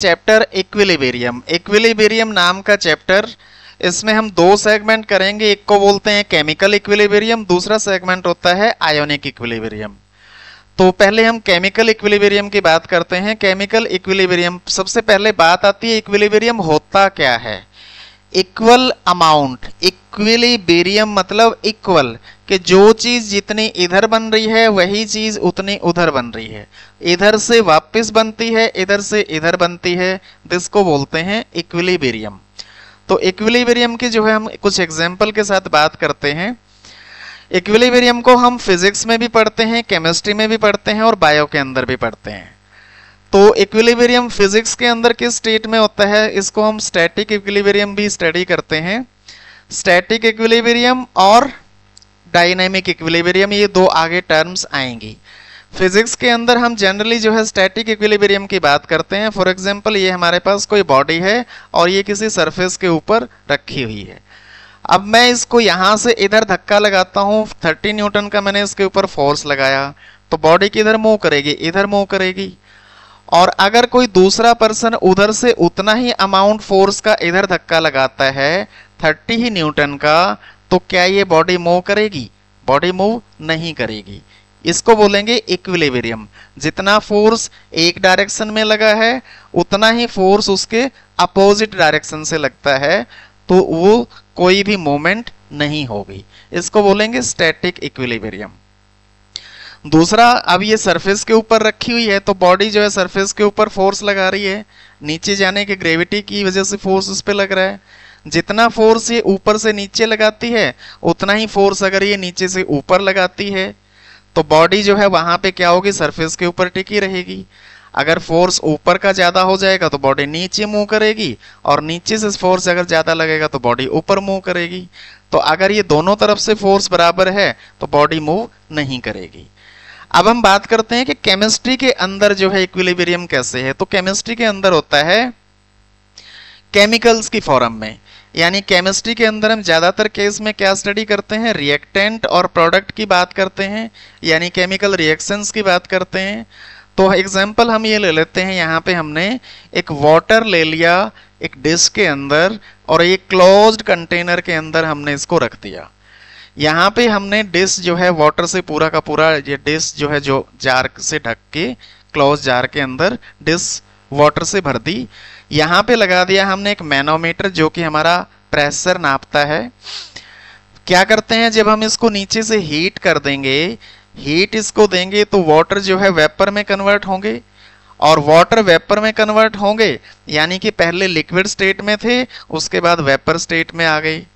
Chapter equilibrium. Equilibrium नाम का chapter, इसमें हम दो सेगमेंट करेंगे। एक को बोलते हैं केमिकल इक्विलिब्रियम, दूसरा सेगमेंट होता है आयोनिक इक्विलिब्रियम। तो पहले हम केमिकल इक्विलिब्रियम की बात करते हैं। केमिकल इक्विलिब्रियम, सबसे पहले बात आती है इक्विलिब्रियम होता क्या है। इक्वल अमाउंट, इक्विलिब्रियम मतलब इक्वल, कि जो चीज जितनी इधर बन रही है वही चीज उतनी उधर बन रही है, इधर से वापस बनती है, इधर से इधर बनती है, जिसको बोलते हैं इक्विलिब्रियम। तो इक्विलिब्रियम की जो है हम कुछ एग्जांपल के साथ बात करते हैं। इक्विलिब्रियम को हम फिजिक्स में भी पढ़ते हैं, केमिस्ट्री में भी पढ़ते हैं और बायो के अंदर भी पढ़ते हैं। तो इक्विलिब्रियम फिजिक्स के अंदर किस स्टेट में होता है, इसको हम स्टैटिक इक्विलिब्रियम भी स्टडी करते हैं। स्टैटिक इक्विलिब्रियम और डायनामिक इक्विलिब्रियम, ये दो आगे टर्म्स आएंगी। फिजिक्स के अंदर हम जनरली जो है स्टैटिक इक्विलिब्रियम की बात करते हैं। फॉर एग्जांपल, ये हमारे पास कोई बॉडी है और ये किसी सरफेस के ऊपर रखी हुई है। अब मैं इसको यहां से इधर धक्का लगाता हूं, 30 न्यूटन का मैंने इसके ऊपर फोर्स लगाया, तो बॉडी किधर मूव करेगी, इधर मूव करेगी। और अगर कोई दूसरा पर्सन उधर से उतना ही अमाउंट फोर्स का इधर धक्का लगाता है 30 ही न्यूटन का, तो क्या ये बॉडी मूव करेगी? बॉडी मूव नहीं करेगी। इसको बोलेंगे इक्विलिब्रियम। जितना फोर्स एक डायरेक्शन में लगा है उतना ही फोर्स उसके अपोजिट डायरेक्शन से लगता है, तो वो कोई भी मूवमेंट नहीं होगी। इसको बोलेंगे स्टैटिक इक्विलिब्रियम। दूसरा, अब ये सरफेस के ऊपर रखी हुई है, तो बॉडी जो है सरफेस के ऊपर फोर्स लगा रही है, नीचे जाने के ग्रेविटी की वजह से फोर्स उस पर लग रहा है। जितना फोर्स ये ऊपर से नीचे लगाती है उतना ही फोर्स अगर ये नीचे से ऊपर लगाती है, तो बॉडी जो है वहां पे क्या होगी, सरफेस के ऊपर टिकी रहेगी। अगर फोर्स ऊपर का ज्यादा हो जाएगा तो बॉडी नीचे मूव करेगी, और नीचे से फोर्स अगर ज्यादा लगेगा तो बॉडी ऊपर मूव करेगी। तो अगर ये दोनों तरफ से फोर्स बराबर है तो बॉडी मूव नहीं करेगी। अब हम बात करते हैं कि केमिस्ट्री के अंदर जो है इक्विलिब्रियम कैसे है। तो केमिस्ट्री के अंदर होता है केमिकल्स की फॉर्म में, यानी केमिस्ट्री के अंदर हम ज्यादातर केस में क्या स्टडी करते हैं, रिएक्टेंट और प्रोडक्ट की बात करते हैं, यानी केमिकल रिएक्शंस की बात करते हैं। तो एग्जांपल हम ये ले लेते हैं, यहाँ पे हमने एक वाटर ले लिया एक डिश के अंदर, और एक क्लोज्ड कंटेनर के अंदर हमने इसको रख दिया। यहाँ पे हमने डिश जो है वाटर से पूरा का पूरा ये डिश जो है जो जार से ढक के क्लोज जार के अंदर डिश वाटर से भर दी। यहाँ पे लगा दिया हमने एक मैनोमीटर जो कि हमारा प्रेशर नापता है। क्या करते हैं, जब हम इसको नीचे से हीट कर देंगे, हीट इसको देंगे, तो वाटर जो है वेपर में कन्वर्ट होंगे, और वाटर वेपर में कन्वर्ट होंगे यानी कि पहले लिक्विड स्टेट में थे, उसके बाद वेपर स्टेट में आ गए।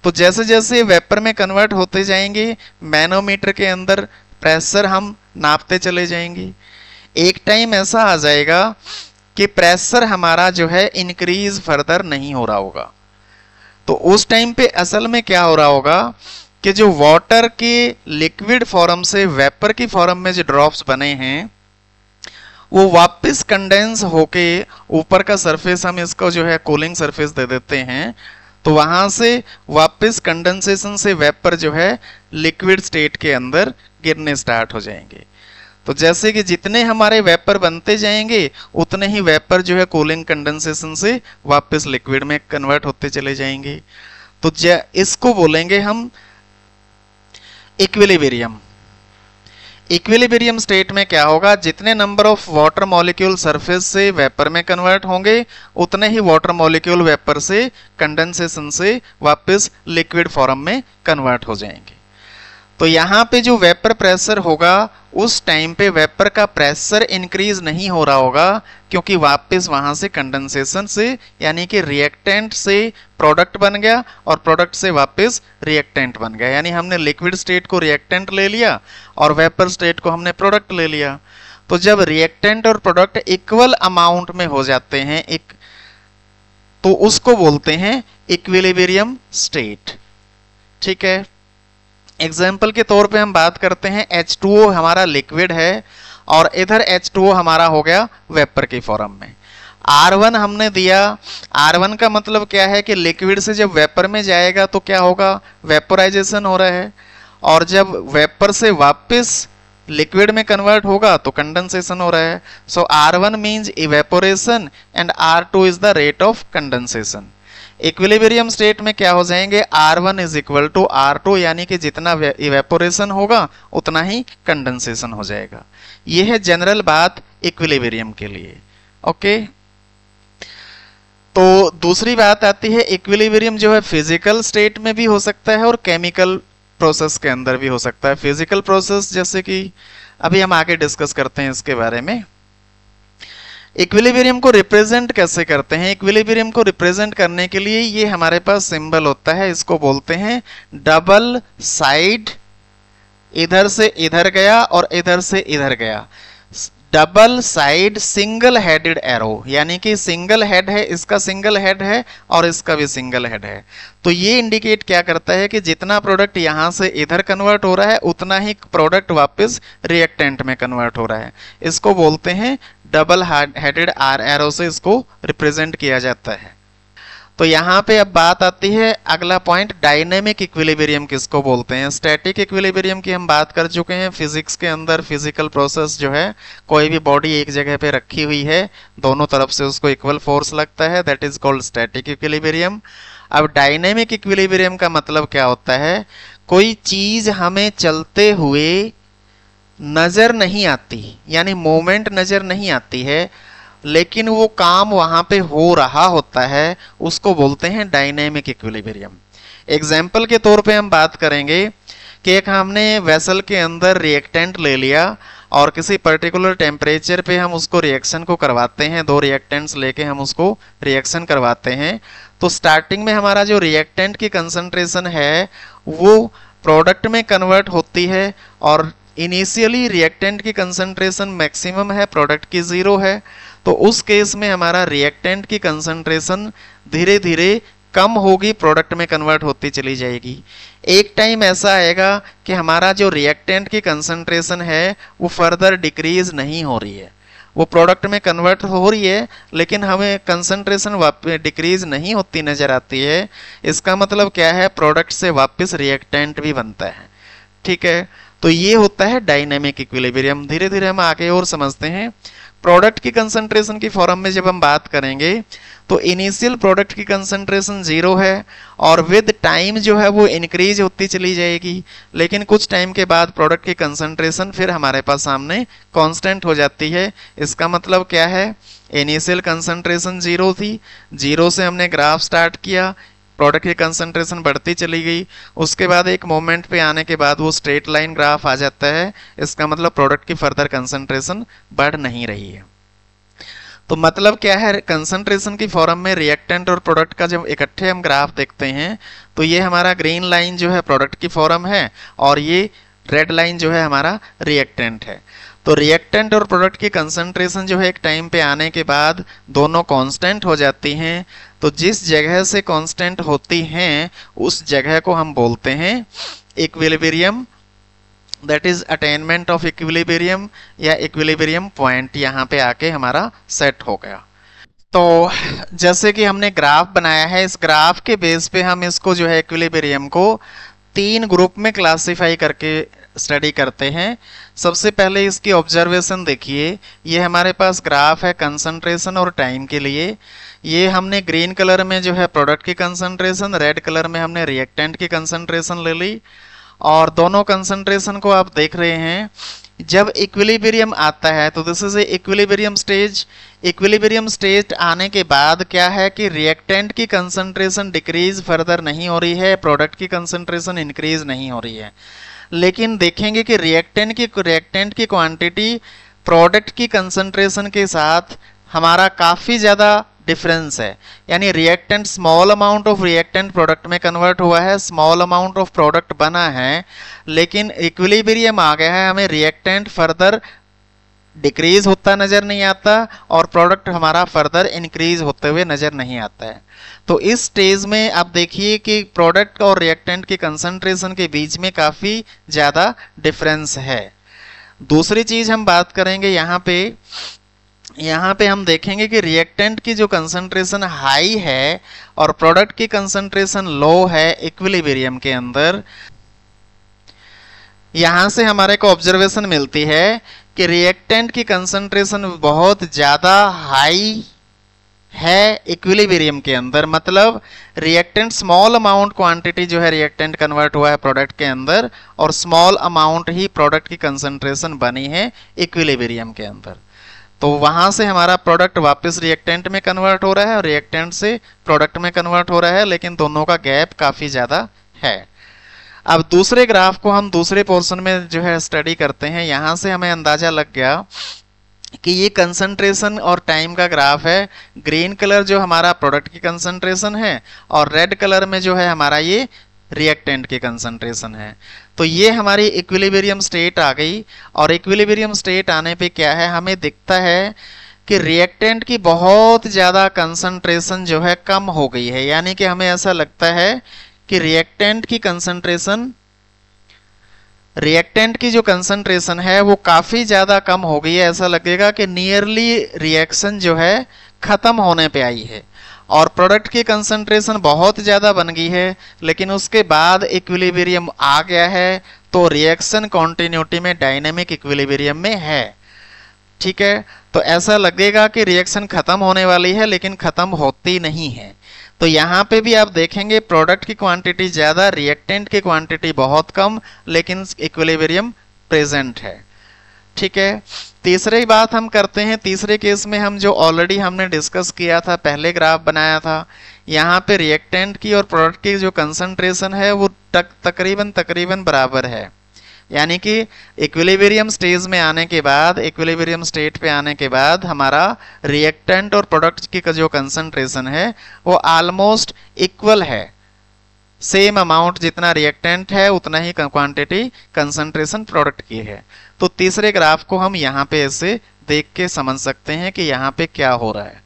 तो जैसे जैसे वेपर में कन्वर्ट होते जाएंगे, मैनोमीटर के अंदर प्रेशर हम नापते चले जाएंगे। एक टाइम ऐसा आ जाएगा कि प्रेशर हमारा जो है इंक्रीज फर्दर नहीं हो रहा होगा। तो उस टाइम पे असल में क्या हो रहा होगा कि जो वाटर के लिक्विड फॉर्म से वेपर की फॉर्म में जो ड्रॉप्स बने हैं वो वापस कंडेंस होके ऊपर का सरफेस, हम इसको जो है कूलिंग सरफेस दे देते हैं, तो वहां से वापस कंडेंसेशन से वेपर जो है लिक्विड स्टेट के अंदर गिरने स्टार्ट हो जाएंगे। तो जैसे कि जितने हमारे वेपर बनते जाएंगे उतने ही वेपर जो है कूलिंग कंडेंसेशन से वापस लिक्विड में कन्वर्ट होते चले जाएंगे। तो इसको बोलेंगे हम इक्विलिब्रियम। इक्विलिब्रियम स्टेट में क्या होगा, जितने number of water molecule surface से वेपर में कन्वर्ट होंगे उतने ही वाटर मॉलिक्यूल वेपर से कंडेंसेशन से वापस लिक्विड फॉर्म में कन्वर्ट हो जाएंगे। तो यहाँ पे जो वेपर प्रेशर होगा उस टाइम पे वेपर का प्रेशर इंक्रीज नहीं हो रहा होगा, क्योंकि वापस वहां से कंडेंसेशन से यानी कि रिएक्टेंट से प्रोडक्ट बन गया, और प्रोडक्ट से वापस रिएक्टेंट बन गया। यानी हमने लिक्विड स्टेट को रिएक्टेंट ले लिया और वेपर स्टेट को हमने प्रोडक्ट ले लिया। तो जब रिएक्टेंट और प्रोडक्ट इक्वल अमाउंट में हो जाते हैं तो उसको बोलते हैं इक्विलिब्रियम स्टेट। ठीक है, एग्जाम्पल के तौर पे हम बात करते हैं H2O हमारा लिक्विड है और इधर H2O हमारा हो गया वेपर की फॉर्म में। R1 हमने दिया, R1 का मतलब क्या है कि लिक्विड से जब वेपर में जाएगा तो क्या होगा, वेपोराइजेशन हो रहा है, और जब वेपर से वापस लिक्विड में कन्वर्ट होगा तो कंडेंसेशन हो रहा है। सो R1 means evaporation and R2 is the rate of condensation. Equilibrium state में क्या हो जाएंगे, R1 is equal to R2, यानी कि जितना इवेपोरेशन होगा उतना ही कंडेंसेशन हो जाएगा। ये है जनरल बात इक्विलिब्रियम के लिए। ओके, तो दूसरी बात आती है, इक्विलिब्रियम जो है फिजिकल स्टेट में भी हो सकता है और केमिकल प्रोसेस के अंदर भी हो सकता है। फिजिकल प्रोसेस जैसे कि अभी हम आगे डिस्कस करते हैं इसके बारे में। इक्विलिब्रियम को रिप्रेजेंट कैसे करते हैं, इक्विलिब्रियम को रिप्रेजेंट करने के लिए ये हमारे पास सिंबल होता है, इसको बोलते हैं डबल साइड। इधर से इधर गया और इधर से इधर गया, double side single headed arrow, यानी कि सिंगल हेड है, इसका सिंगल हेड है और इसका भी सिंगल हेड है। तो ये इंडिकेट क्या करता है कि जितना प्रोडक्ट यहां से इधर कन्वर्ट हो रहा है उतना ही प्रोडक्ट वापस रिएक्टेंट में कन्वर्ट हो रहा है। इसको बोलते हैं डबल हेडेड आर एरो से इसको रिप्रेजेंट किया जाता है। तो यहाँ पे अब बात आती है अगला पॉइंट, डायनेमिक इक्विलिब्रियम किसको बोलते हैं। स्टैटिक इक्विलिब्रियम की हम बात कर चुके हैं। फिजिक्स के अंदर फिजिकल प्रोसेस जो है, कोई भी बॉडी एक जगह पे रखी हुई है, दोनों तरफ से उसको इक्वल फोर्स लगता है, that is called static equilibrium. अब डायनेमिक इक्विलिब्रियम का मतलब क्या होता है, कोई चीज हमें चलते हुए नजर नहीं आती, यानी मोमेंट नजर नहीं आती है, लेकिन वो काम वहां पे हो रहा होता है, उसको बोलते हैं डायनेमिक इक्विलिब्रियम। एग्जाम्पल के तौर पे हम बात करेंगे कि एक हमने वेसल के अंदर रिएक्टेंट ले लिया और किसी पर्टिकुलर टेम्परेचर पे हम उसको रिएक्शन को करवाते हैं, दो रिएक्टेंट्स लेके हम उसको रिएक्शन करवाते हैं। तो स्टार्टिंग में हमारा जो रिएक्टेंट की कंसंट्रेशन है वो प्रोडक्ट में कन्वर्ट होती है और इनिशियली रिएक्टेंट की कंसंट्रेशन मैक्सिमम है, प्रोडक्ट की 0 है। तो उस केस में हमारा रिएक्टेंट की कंसंट्रेशन धीरे धीरे कम होगी, प्रोडक्ट में कन्वर्ट होती चली जाएगी। एक टाइम ऐसा आएगा कि हमारा जो रिएक्टेंट की कंसंट्रेशन है वो फर्दर डिक्रीज नहीं हो रही है, वो प्रोडक्ट में कन्वर्ट हो रही है लेकिन हमें कंसंट्रेशन डिक्रीज नहीं होती नजर आती है। इसका मतलब क्या है, प्रोडक्ट से वापस रिएक्टेंट भी बनता है। ठीक है, तो ये होता है डायनेमिक इक्विलिब्रियम। धीरे धीरे हम आगे और समझते हैं। प्रोडक्ट की कंसंट्रेशन की फॉर्म में जब हम बात करेंगे तो इनिशियल प्रोडक्ट की कंसंट्रेशन 0 है और विद टाइम जो है वो इंक्रीज होती चली जाएगी, लेकिन कुछ टाइम के बाद प्रोडक्ट की कंसंट्रेशन फिर हमारे पास सामने कांस्टेंट हो जाती है। इसका मतलब क्या है, इनिशियल कंसंट्रेशन 0 थी, 0 से हमने ग्राफ स्टार्ट किया, प्रोडक्ट की कंसंट्रेशन बढ़ती चली गई, उसके बाद एक मोमेंट पे आने के बाद वो स्ट्रेट लाइन ग्राफ आ जाता है। इसका मतलब प्रोडक्ट की फर्दर कंसंट्रेशन बढ़ नहीं रही है। तो मतलब क्या है, कंसंट्रेशन की फॉर्म में रिएक्टेंट और प्रोडक्ट का जब इकट्ठे हम ग्राफ देखते हैं तो ये हमारा ग्रीन लाइन जो है प्रोडक्ट की फॉर्म है और ये रेड लाइन जो है हमारा रिएक्टेंट है। तो रिएक्टेंट और प्रोडक्ट की कंसंट्रेशन जो है एक टाइम पे आने के बाद दोनों कांस्टेंट हो जाती हैं। तो जिस जगह से कांस्टेंट होती हैं उस जगह को हम बोलते हैं equilibrium, that is attainment of equilibrium या इक्विलिब्रियम पॉइंट यहाँ पे आके हमारा सेट हो गया। तो जैसे कि हमने ग्राफ बनाया है, इस ग्राफ के बेस पे हम इसको जो है इक्विलिब्रियम को 3 ग्रुप में क्लासिफाई करके स्टडी करते हैं। सबसे पहले इसकी ऑब्जर्वेशन देखिए, ये हमारे पास ग्राफ है कंसंट्रेशन और टाइम के लिए। ये हमने ग्रीन कलर में जो है प्रोडक्ट की कंसंट्रेशन, रेड कलर में हमने रिएक्टेंट की कंसंट्रेशन ले ली और दोनों कंसंट्रेशन को आप देख रहे हैं। जब इक्विलिब्रियम आता है तो this is a equilibrium stage. Equilibrium stage आने के बाद क्या है कि रिएक्टेंट की कंसंट्रेशन डिक्रीज फर्दर नहीं हो रही है, प्रोडक्ट की कंसंट्रेशन इंक्रीज नहीं हो रही है, लेकिन देखेंगे कि रिएक्टेंट की क्वांटिटी प्रोडक्ट की कंसंट्रेशन के साथ हमारा काफ़ी ज़्यादा डिफरेंस है। यानी reactant, small amount of reactant product में कन्वर्ट हुआ है, स्मॉल अमाउंट ऑफ प्रोडक्ट बना है, लेकिन इक्विलिब्रियम आ गया है, हमें रिएक्टेंट फर्दर डिक्रीज होता नज़र नहीं आता और प्रोडक्ट हमारा फर्दर इंक्रीज होते हुए नज़र नहीं आता है। तो इस स्टेज में आप देखिए कि प्रोडक्ट और रिएक्टेंट की कंसंट्रेशन के बीच में काफ़ी ज़्यादा डिफरेंस है। दूसरी चीज़ हम बात करेंगे यहाँ पे हम देखेंगे कि रिएक्टेंट की जो कंसंट्रेशन हाई है और प्रोडक्ट की कंसंट्रेशन लो है इक्विलिब्रियम के अंदर। यहां से हमारे को ऑब्जर्वेशन मिलती है कि रिएक्टेंट की कंसंट्रेशन बहुत ज्यादा हाई है इक्विलिब्रियम के अंदर, मतलब रिएक्टेंट स्मॉल अमाउंट क्वांटिटी जो है रिएक्टेंट कन्वर्ट हुआ है प्रोडक्ट के अंदर, और स्मॉल अमाउंट ही प्रोडक्ट की कंसंट्रेशन बनी है इक्विलिब्रियम के अंदर। तो वहां से हमारा प्रोडक्ट वापस रिएक्टेंट में कन्वर्ट हो रहा है और रिएक्टेंट से प्रोडक्ट में कन्वर्ट हो रहा है, लेकिन दोनों का गैप काफी ज्यादा है। अब दूसरे ग्राफ को हम दूसरे पोर्शन में जो है स्टडी करते हैं। यहां से हमें अंदाजा लग गया कि ये कंसंट्रेशन और टाइम का ग्राफ है। ग्रीन कलर जो हमारा प्रोडक्ट की कंसंट्रेशन है और रेड कलर में जो है हमारा ये रिएक्टेंट की कंसंट्रेशन है। तो ये हमारी इक्विलिब्रियम स्टेट आ गई, और इक्विलिब्रियम स्टेट आने पे क्या है, हमें दिखता है कि रिएक्टेंट की बहुत ज़्यादा कंसंट्रेशन जो है कम हो गई है। यानी कि हमें ऐसा लगता है कि रिएक्टेंट की जो कंसंट्रेशन है वो काफ़ी ज़्यादा कम हो गई है। ऐसा लगेगा कि नियरली रिएक्शन जो है ख़त्म होने पे आई है, और प्रोडक्ट की कंसंट्रेशन बहुत ज़्यादा बन गई है, लेकिन उसके बाद इक्विलिब्रियम आ गया है, तो रिएक्शन कॉन्टिन्यूटी में डायनेमिक इक्विलिब्रियम में है। ठीक है, तो ऐसा लगेगा कि रिएक्शन खत्म होने वाली है, लेकिन खत्म होती नहीं है। तो यहाँ पे भी आप देखेंगे प्रोडक्ट की क्वांटिटी ज़्यादा, रिएक्टेंट की क्वांटिटी बहुत कम, लेकिन इक्विलिब्रियम प्रेजेंट है। ठीक है, तीसरी बात हम करते हैं। तीसरे केस में हम जो ऑलरेडी हमने डिस्कस किया था, पहले ग्राफ बनाया था, यहाँ पे रिएक्टेंट की और प्रोडक्ट की जो कंसंट्रेशन है वो तकरीबन बराबर है। यानी कि इक्विलिब्रियम स्टेज में आने के बाद, इक्विलिब्रियम स्टेट पे आने के बाद हमारा रिएक्टेंट और प्रोडक्ट की जो कंसंट्रेशन है वो ऑलमोस्ट इक्वल है। सेम अमाउंट जितना रिएक्टेंट है उतना ही क्वांटिटी कंसंट्रेशन प्रोडक्ट की है। तो तीसरे ग्राफ को हम यहाँ पे ऐसे देख के समझ सकते हैं कि यहाँ पे क्या हो रहा है।